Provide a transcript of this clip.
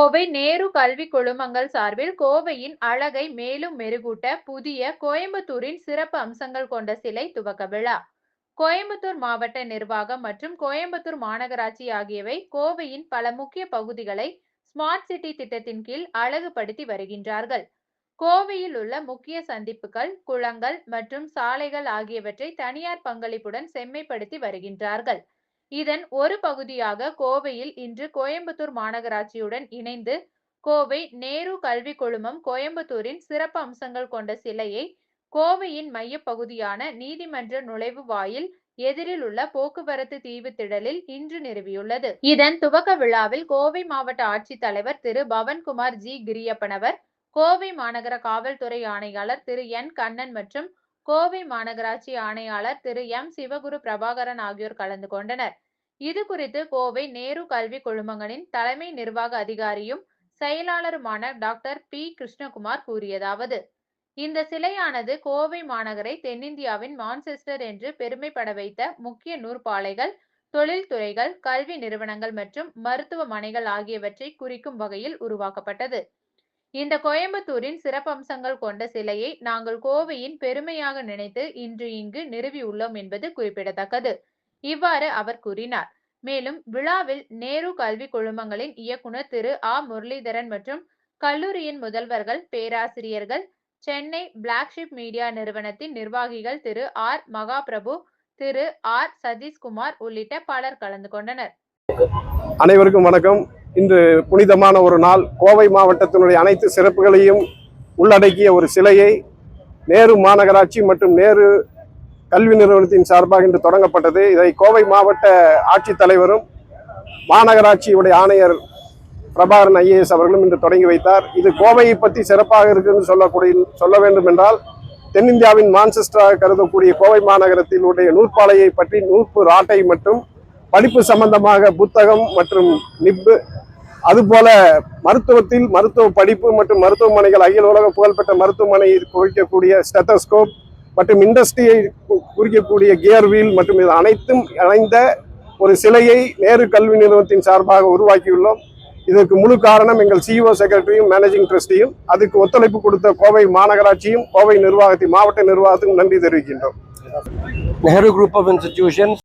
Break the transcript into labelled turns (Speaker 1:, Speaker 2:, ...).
Speaker 1: கோவை நேரு கல்வி குழுமங்கள் சார்பில் கோவையின் அழகை மேலும் மெருகூட்ட புதிய கோயம்புத்தூரின் சிறப்பு அம்சங்கள் கொண்ட சிலை துவக்க விழா. கோயம்புத்தூர் மாவட்ட நிர்வாகம் மற்றும் கோயம்புத்தூர் மாநகராட்சி ஆகியவை கோவையின் பல முக்கிய பகுதிகளை ஸ்மார்ட் சிட்டி திட்டத்தின் கீழ் அழகுபடுத்தி வருகின்றார்கள். கோவையில் உள்ள முக்கிய சந்திப்புகள், குளங்கள் மற்றும் சாலைகள் ஆகியவற்றை தனியார் பங்களிப்புடன் செம்மைப்படுத்தி வருகின்றார்கள். இதன் ஒரு பகுதியாக கோவையில் இன்று கோயம்புத்தூர் மாநகராட்சியுடன் இணைந்து கோவை நேரு கல்வி குழுமம் கோயம்புத்தூரின் சிறப்பு அம்சங்கள் கொண்ட சிலையை கோவையின் மைய பகுதியான நீதிமன்ற நுழைவு வாயில் எதிரில் உள்ள போக்குவரத்து தீவு திடலில் இன்று நிறுவியுள்ளது. இதன் துவக்க விழாவில் கோவை மாவட்ட ஆட்சித்தலைவர் திரு பவன்குமார் ஜி கிரியப்பனவர், கோவை மாநகர காவல்துறை ஆணையாளர் திரு என் கண்ணன் மற்றும் கோவை மாநகராட்சி ஆணையாளர் திரு எம் சிவகுரு பிரபாகரன் ஆகியோர் கலந்து கொண்டனர். இது குறித்து கோவை நேரு கல்வி குழுமங்களின் தலைமை நிர்வாக அதிகாரியும் செயலாளருமான டாக்டர் பி கிருஷ்ணகுமார் கூறியதாவது: இந்த சிலையானது கோவை மாநகரை தென்னிந்தியாவின் மான்செஸ்டர் என்று பெருமைப்பட வைத்த முக்கிய நூற்பாலைகள், தொழில்துறைகள், கல்வி நிறுவனங்கள் மற்றும் மருத்துவமனைகள் ஆகியவற்றை குறிக்கும் வகையில் உருவாக்கப்பட்டது. இந்த கோயம்புத்தூரின் சிறப்பம்சங்கள் கொண்ட சிலையை நாங்கள் கோவையின் பெருமையாக நினைத்து இன்று இங்கு நிறுவியுள்ளோம் என்பது குறிப்பிடத்தக்கது. இவ்வாறு அவர் கூறினார். மேலும் விழாவில் நேரு கல்வி குழுமங்களின் இயக்குனர் திரு ஆ முரளிதரன் மற்றும் கல்லூரியின் முதல்வர்கள், பேராசிரியர்கள், சென்னை பிளாக்ஷிப் மீடியா நிறுவனத்தின் நிர்வாகிகள் திரு ஆர் மகாபிரபு, திரு ஆர் சதீஷ்குமார் உள்ளிட்ட பலர் கலந்து கொண்டனர்.
Speaker 2: அனைவருக்கும் வணக்கம். இன்று புனிதமான ஒரு நாள். கோவை மாவட்டத்தினுடைய அனைத்து சிறப்புகளையும் உள்ளடக்கிய ஒரு சிலையை நேரு மாநகராட்சி மற்றும் நேரு கல்வி நிறுவனத்தின் சார்பாக இன்று தொடங்கப்பட்டது. இதை கோவை மாவட்ட ஆட்சித்தலைவரும் மாநகராட்சியுடைய ஆணையர் பிரபாகரன் ஐஏஎஸ் அவர்களும் இன்று தொடங்கி வைத்தார். இது கோவையை பற்றி சிறப்பாக இருக்குன்னு சொல்ல வேண்டும் என்றால், தென்னிந்தியாவின் மான்செஸ்டராக கருதக்கூடிய கோவை மாநகரத்தினுடைய நூற்பாலையை பற்றி நூற்பு ராட்டை மற்றும் படிப்பு சம்பந்தமாக புத்தகம் மற்றும் நிப்பு, அதுபோல மருத்துவத்தில் மருத்துவ படிப்பு மற்றும் மருத்துவமனைகள், அகில உலக புகழ்பெற்ற மருத்துவமனை குறிக்கக்கூடிய ஸ்டெத்தஸ்கோப் மற்றும் இண்டஸ்ட்ரியை குறிக்கக்கூடிய கியர் வீல் மற்றும் இது அனைத்தும் இணைந்த ஒரு சிலையை நேரு கல்வி நிறுவனத்தின் சார்பாக உருவாக்கியுள்ளோம். இதற்கு முழு காரணம் எங்கள் சிஇஓ செக்ரட்டரியும் மேனேஜிங் ட்ரஸ்டியும், அதுக்கு ஒத்துழைப்பு கொடுத்த கோவை மாநகராட்சியும் கோவை நிர்வாகத்தையும் மாவட்ட நிர்வாகத்துக்கும் நன்றி தெரிவிக்கின்றோம்.
Speaker 3: Nehru Group of Institutions